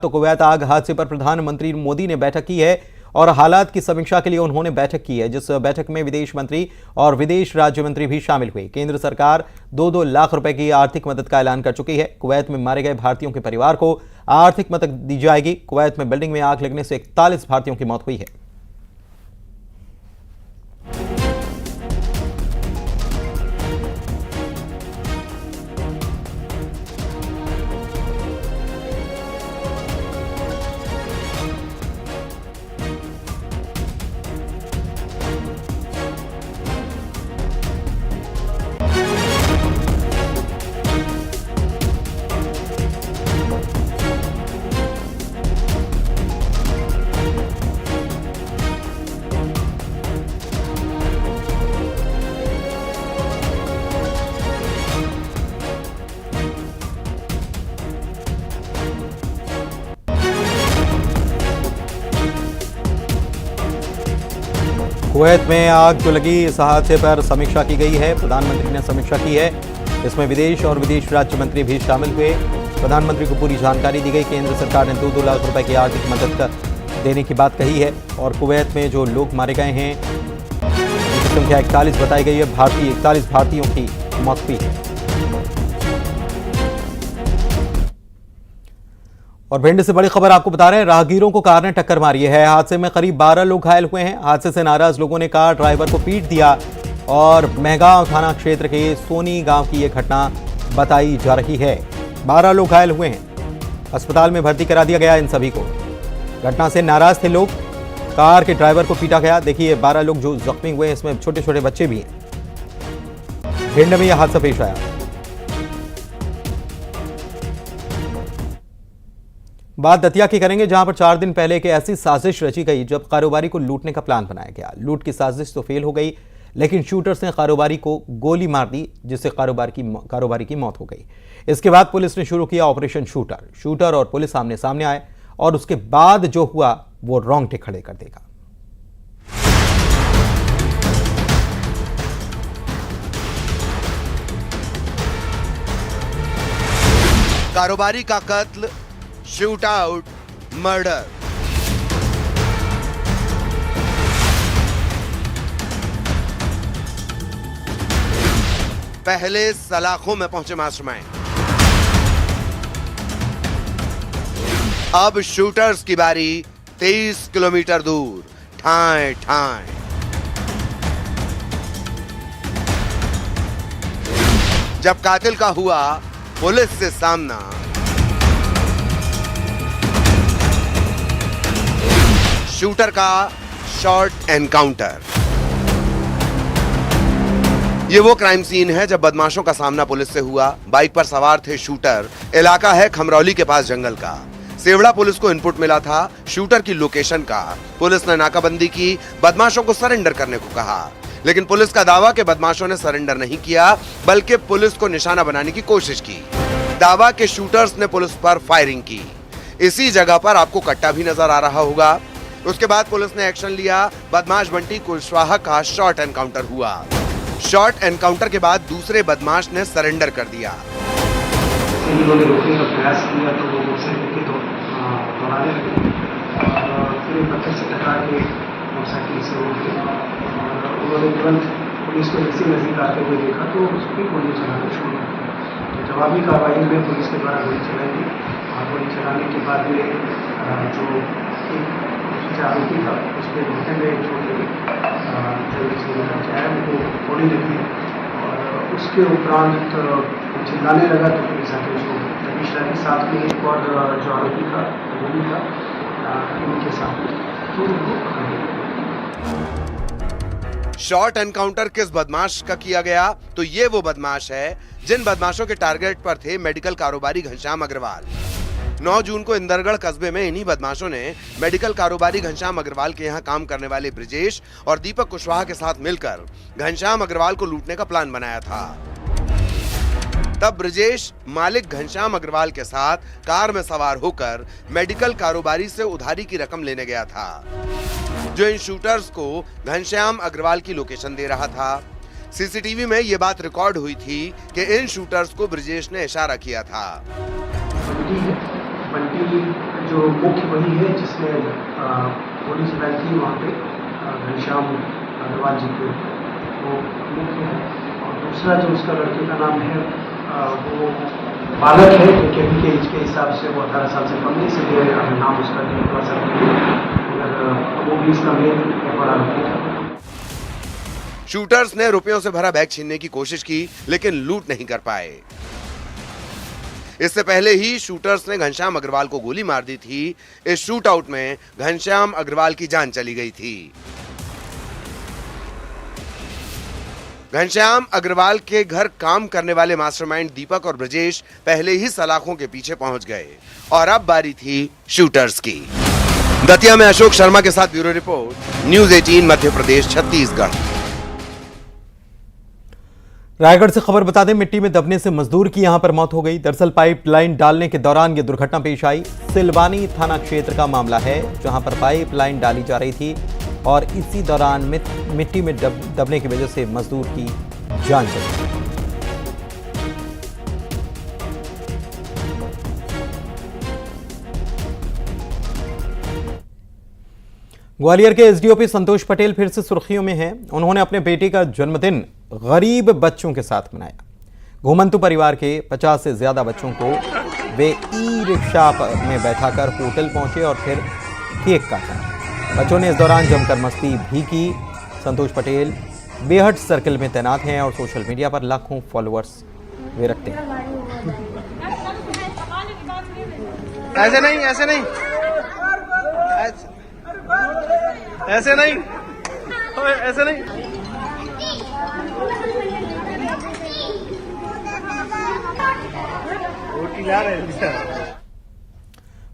तो कुवैत आग हादसे पर प्रधानमंत्री मोदी ने बैठक की है और हालात की समीक्षा के लिए उन्होंने बैठक की है, जिस बैठक में विदेश मंत्री और विदेश राज्य मंत्री भी शामिल हुए। केंद्र सरकार 2-2 लाख रुपए की आर्थिक मदद का ऐलान कर चुकी है। कुवैत में मारे गए भारतीयों के परिवार को आर्थिक मदद दी जाएगी। कुवैत में बिल्डिंग में आग लगने से 41 भारतीयों की मौत हुई है। कुवैत में आग जो लगी, इस हादसे पर समीक्षा की गई है। प्रधानमंत्री ने समीक्षा की है, इसमें विदेश और विदेश राज्य मंत्री भी शामिल हुए। प्रधानमंत्री को पूरी जानकारी दी गई। केंद्र सरकार ने 2-2 लाख रुपए की आर्थिक मदद देने की बात कही है और कुवैत में जो लोग मारे गए हैं उनकी संख्या 41 बताई गई है। 41 भारतीयों की मौत हुई है। और भिंड से बड़ी खबर आपको बता रहे हैं, राहगीरों को कार ने टक्कर मारी है। हादसे में करीब 12 लोग घायल हुए हैं। हादसे से नाराज लोगों ने कार ड्राइवर को पीट दिया और महगांव थाना क्षेत्र के सोनी गांव की यह घटना बताई जा रही है। 12 लोग घायल हुए हैं, अस्पताल में भर्ती करा दिया गया इन सभी को। घटना से नाराज थे लोग, कार के ड्राइवर को पीटा गया। देखिए 12 लोग जो जख्मी हुए हैं, इसमें छोटे छोटे बच्चे भी हैं। भिंड में यह हादसा पेश आया। बात दतिया की करेंगे, जहां पर 4 दिन पहले एक ऐसी साजिश रची गई जब कारोबारी को लूटने का प्लान बनाया गया। लूट की साजिश तो फेल हो गई, लेकिन शूटर्स ने कारोबारी को गोली मार दी, जिससे कारोबारी की मौत हो गई। इसके बाद पुलिस ने शुरू किया ऑपरेशन शूटर। शूटर और पुलिस आमने सामने आए और उसके बाद जो हुआ वो रोंगटे खड़े कर देगा। कारोबारी का कत्ल, शूट आउट, मर्डर। पहले सलाखों में पहुंचे मास्टरमाइंड, अब शूटर्स की बारी 23 किलोमीटर दूर, ठाएं ठाएं। जब कातिल का हुआ पुलिस से सामना, शूटर का शॉर्ट एनकाउंटर। ये वो क्राइम सीन है जब बदमाशों का सामना पुलिस से हुआ। बाइक पर सवार थे शूटर। इलाका है खमरौली के पास जंगल का। सेवड़ा पुलिस को इनपुट मिला था शूटर की लोकेशन का। पुलिस ने नाकाबंदी की, बदमाशों को सरेंडर करने को कहा, लेकिन पुलिस का दावा कि बदमाशों ने सरेंडर नहीं किया, बल्कि पुलिस को निशाना बनाने की कोशिश की। दावा के शूटर्स ने पुलिस पर फायरिंग की। इसी जगह पर आपको कट्टा भी नजर आ रहा होगा। उसके बाद पुलिस ने एक्शन लिया। बदमाश बंटी कुशवाहा का शॉर्ट एनकाउंटर हुआ। शॉर्ट एनकाउंटर के बाद दूसरे बदमाश ने सरेंडर कर दिया। उन्होंने रोकने का प्रयास किया तो वो मोटरसाइकिल रुकी तो दौड़ाने लगे और फिर पत्थर से टकरा के मोटरसाइकिल से उड़ गए। उन्होंने तुरंत पुलिस को नजदीक आते हुए देखा तो उसकी गोली चलाना शुरू कर दिया। तो जवाबी कार्रवाई में पुलिस के द्वारा गोली चलाई गई और गोली चलाने के बाद में जो आरोपी था उस पर घुटने में चोट लगी, जो गोली लगी और उसके उपरांत चिल्लाने लगा तो पुलिस आके उसको तपीश लगी। साथ में एक और जो आरोपी था गोली था इनके साथ तो उनको पकड़ लिया। शॉर्ट एनकाउंटर किस बदमाश का किया गया? तो ये वो बदमाश है जिन बदमाशों के टारगेट पर थे मेडिकल कारोबारी घनश्याम अग्रवाल। 9 जून को इंदरगढ़ कस्बे में इन्हीं बदमाशों ने मेडिकल कारोबारी घनश्याम अग्रवाल के यहाँ काम करने वाले ब्रिजेश और दीपक कुशवाहा के साथ मिलकर घनश्याम अग्रवाल को लूटने का प्लान बनाया था। तब ब्रिजेश मालिक घनश्याम अग्रवाल के साथ कार में सवार होकर मेडिकल कारोबारी से उधारी की रकम लेने गया था, जो इन शूटर्स को घनश्याम अग्रवाल की लोकेशन दे रहा था। सीसीटीवी में यह बात रिकॉर्ड हुई थी कि इन शूटर्स को ब्रिजेश ने इशारा किया था। बंटी जो मुख्य वही है जिसने गोली चलाई थी वहाँ पे घनश्याम अग्रवाल जी के, वो मुख्य है। और दूसरा जो उसका लड़के का नाम है वो बालक है, क्योंकि अभी के एज के हिसाब से वो 18 साल से कम है, इसलिए नाम उसका नहीं बता सकते, मगर वो भी इसका मेन एक बड़ा आरोपी था। शूटर्स ने रुपयों से भरा बैग छीनने की कोशिश की, लेकिन लूट नहीं कर पाए। इससे पहले ही शूटर्स ने घनश्याम अग्रवाल को गोली मार दी थी। इस शूट आउट में घनश्याम अग्रवाल की जान चली गई थी। घनश्याम अग्रवाल के घर काम करने वाले मास्टरमाइंड दीपक और ब्रजेश पहले ही सलाखों के पीछे पहुंच गए और अब बारी थी शूटर्स की। दतिया में अशोक शर्मा के साथ bureau report, news 18 Madhya Pradesh Chhattisgarh. Raigarh से खबर बता दें, मिट्टी में दबने से मजदूर की यहां पर मौत हो गई। दरअसल पाइपलाइन डालने के दौरान यह दुर्घटना पेश आई। सिलवानी थाना क्षेत्र का मामला है, जहां पर पाइपलाइन डाली जा रही थी और इसी दौरान मिट्टी में दबने की वजह से मजदूर की जान चली गई। ग्वालियर के एसडीओपी संतोष पटेल फिर से सुर्खियों में हैं। उन्होंने अपने बेटे का जन्मदिन गरीब बच्चों के साथ मनाया। घुमंतु परिवार के 50 से ज्यादा बच्चों को वे ई रिक्शा में बैठाकर होटल पहुंचे और फिर केक काटा। बच्चों ने इस दौरान जमकर मस्ती भी की। संतोष पटेल बेहट सर्कल में तैनात हैं और सोशल मीडिया पर लाखों फॉलोअर्स वे रखते हैं। ऐसे नहीं, ऐसे नहीं, ऐसे नहीं, ऐसे नहीं।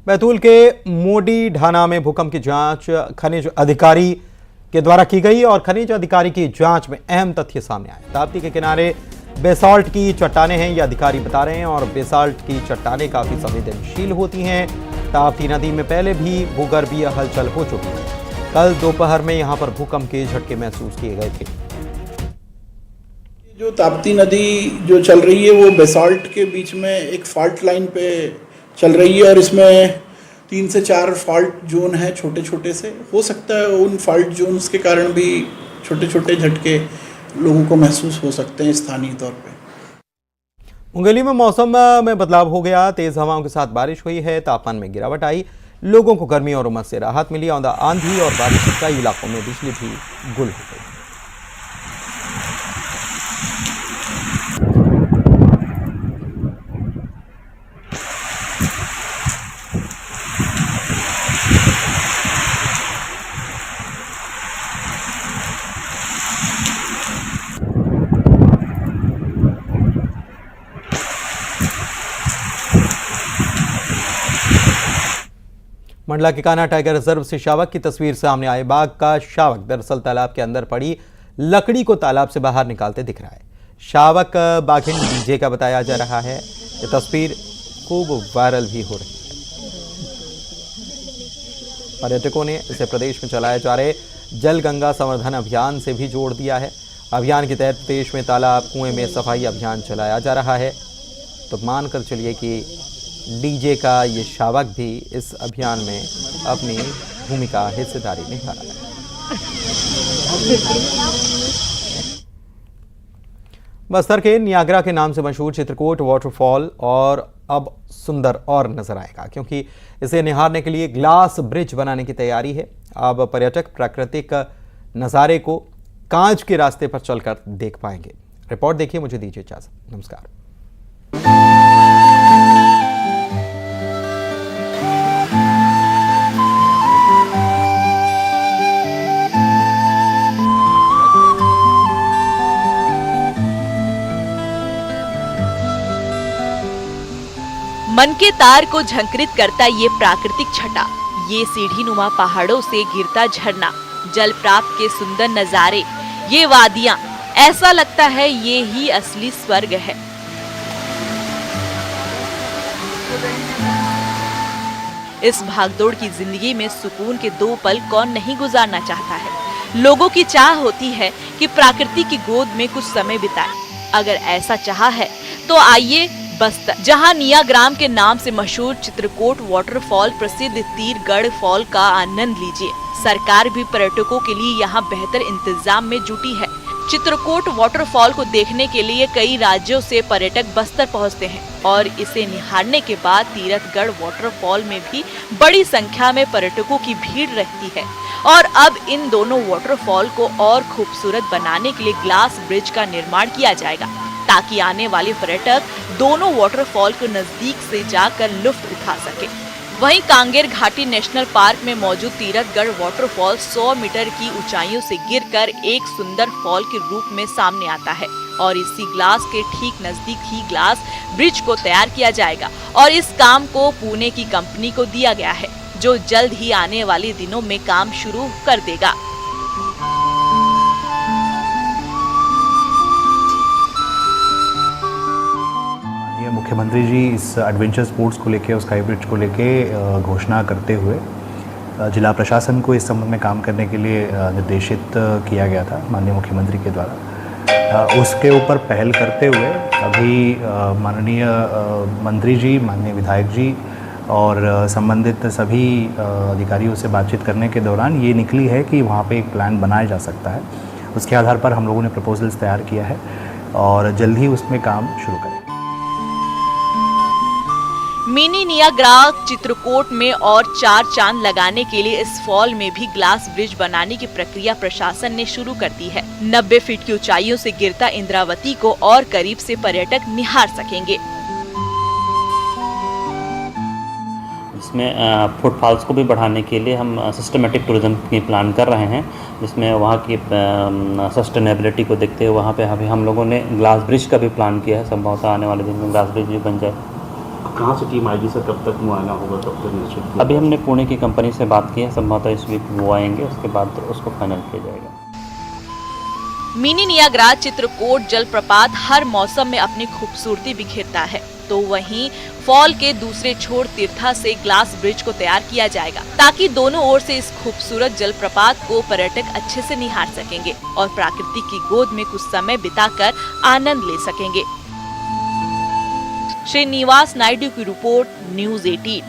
बैतूल के मोडी ढाना में भूकंप की जांच खनिज अधिकारी के द्वारा की गई और खनिज अधिकारी की जांच में अहम तथ्य सामने आए। ताप्ती के किनारे बेसाल्ट की चट्टानें हैं, ये अधिकारी बता रहे हैं, और बेसाल्ट की चट्टानें काफी संवेदनशील होती हैं। ताप्ती नदी में पहले भी भूगर्भीय हलचल हो चुकी है। कल दोपहर में यहां पर भूकंप के झटके महसूस किए गए थे। जो ताप्ती नदी जो चल रही है वो बेसाल्ट के बीच में एक फॉल्ट लाइन पे चल रही है और इसमें 3 से 4 फॉल्ट जोन है छोटे छोटे से। हो सकता है उन फॉल्ट जोन्स के कारण भी छोटे छोटे झटके लोगों को महसूस हो सकते हैं स्थानीय तौर पे। मुंगेली में मौसम में बदलाव हो गया। तेज हवाओं के साथ बारिश हुई है, तापमान में गिरावट आई, लोगों को गर्मी और उमस से राहत मिली। औंधा आंधी और बारिश से कई इलाकों में बिजली भी गुल हो गई। मंडला के कान्हा टाइगर रिजर्व से शावक की तस्वीर सामने आई। बाघ का शावक दरअसल तालाब के अंदर पड़ी लकड़ी को तालाब से बाहर निकालते दिख रहा है। शावक बाघिन डीजे का बताया जा रहा है। ये तस्वीर खूब वायरल भी हो रही है। पर्यटकों ने इसे प्रदेश में चलाए जा रहे जल गंगा संवर्धन अभियान से भी जोड़ दिया है। अभियान के तहत प्रदेश में तालाब कुएं में सफाई अभियान चलाया जा रहा है। तो मानकर चलिए कि डीजे का ये शावक भी इस अभियान में अपनी भूमिका हिस्सेदारी निभा रहा है। बस्तर के नियाग्रा के नाम से मशहूर चित्रकूट वाटरफॉल और अब सुंदर और नजर आएगा, क्योंकि इसे निहारने के लिए ग्लास ब्रिज बनाने की तैयारी है। अब पर्यटक प्राकृतिक नज़ारे को कांच के रास्ते पर चलकर देख पाएंगे। रिपोर्ट देखिए, मुझे दीजिए इजाजत। नमस्कार। मन के तार को झंकृत करता ये प्राकृतिक छटा, ये सीढ़ीनुमा पहाड़ों से गिरता झरना, जल प्राप्त के सुंदर नजारे, ये वादियां, ऐसा लगता है ये ही असली स्वर्ग है। इस भागदौड़ की जिंदगी में सुकून के 2 पल कौन नहीं गुजारना चाहता है। लोगों की चाह होती है कि प्रकृति की गोद में कुछ समय बिताएं। अगर ऐसा चाहा है तो आइए बस्तर, जहां नियाग्राम के नाम से मशहूर चित्रकूट वाटरफॉल प्रसिद्ध तीरगढ़ फॉल का आनंद लीजिए। सरकार भी पर्यटकों के लिए यहां बेहतर इंतजाम में जुटी है। चित्रकूट वाटरफॉल को देखने के लिए कई राज्यों से पर्यटक बस्तर पहुंचते हैं और इसे निहारने के बाद तीरथगढ़ वाटरफॉल में भी बड़ी संख्या में पर्यटकों की भीड़ रहती है। और अब इन दोनों वाटरफॉल को और खूबसूरत बनाने के लिए ग्लास ब्रिज का निर्माण किया जाएगा, ताकि आने वाले पर्यटक दोनों वाटरफॉल को नजदीक से जाकर लुत्फ उठा सके। वहीं कांगेर घाटी नेशनल पार्क में मौजूद तीरथगढ़ वाटरफॉल 100 मीटर की ऊंचाइयों से गिरकर एक सुंदर फॉल के रूप में सामने आता है और इसी ग्लास के ठीक नजदीक ही ग्लास ब्रिज को तैयार किया जाएगा और इस काम को पुणे की कंपनी को दिया गया है, जो जल्द ही आने वाले दिनों में काम शुरू कर देगा। मुख्यमंत्री जी इस एडवेंचर स्पोर्ट्स को लेके, स्काई ब्रिज को लेके घोषणा करते हुए जिला प्रशासन को इस संबंध में काम करने के लिए निर्देशित किया गया था माननीय मुख्यमंत्री के द्वारा। उसके ऊपर पहल करते हुए अभी माननीय मंत्री जी, माननीय विधायक जी और संबंधित सभी अधिकारियों से बातचीत करने के दौरान ये निकली है कि वहाँ पे एक प्लान बनाया जा सकता है। उसके आधार पर हम लोगों ने प्रपोजल्स तैयार किया है और जल्द ही उसमें काम शुरू करेंगे। मिनी नियाग्रा चित्रकूट में और 4 चांद लगाने के लिए इस फॉल में भी ग्लास ब्रिज बनाने की प्रक्रिया प्रशासन ने शुरू कर दी है। 90 फीट की ऊंचाइयों से गिरता इंद्रावती को और करीब से पर्यटक निहार सकेंगे। इसमें फुटफॉल्स को भी बढ़ाने के लिए हम सिस्टमेटिक टूरिज्म की प्लान कर रहे हैं, जिसमें वहाँ की सस्टेनेबिलिटी को देखते हुए वहाँ पे अभी हम लोगों ने ग्लास ब्रिज का भी प्लान किया है। संभवतः आने वाले दिन में ग्लास ब्रिज भी बन जाए। कहाँ से टीम आएगी सर, कब तक मुआयना होगा, कब तक निश्चित? अभी हमने पुणे की कंपनी से बात की है, संभवतः इस वीक वो आएंगे, उसके बाद उसको फाइनल किया जाएगा। मिनी नियाग्रा चित्रकूट जलप्रपात हर मौसम में अपनी खूबसूरती बिखेरता है, तो वहीं फॉल के दूसरे छोर तीर्था से ग्लास ब्रिज को तैयार किया जाएगा, ताकि दोनों ओर से इस खूबसूरत जलप्रपात को पर्यटक अच्छे से निहार सकेंगे और प्रकृति की गोद में कुछ समय बिताकर आनंद ले सकेंगे। श्रीनिवास नायडू की रिपोर्ट, न्यूज़ 18।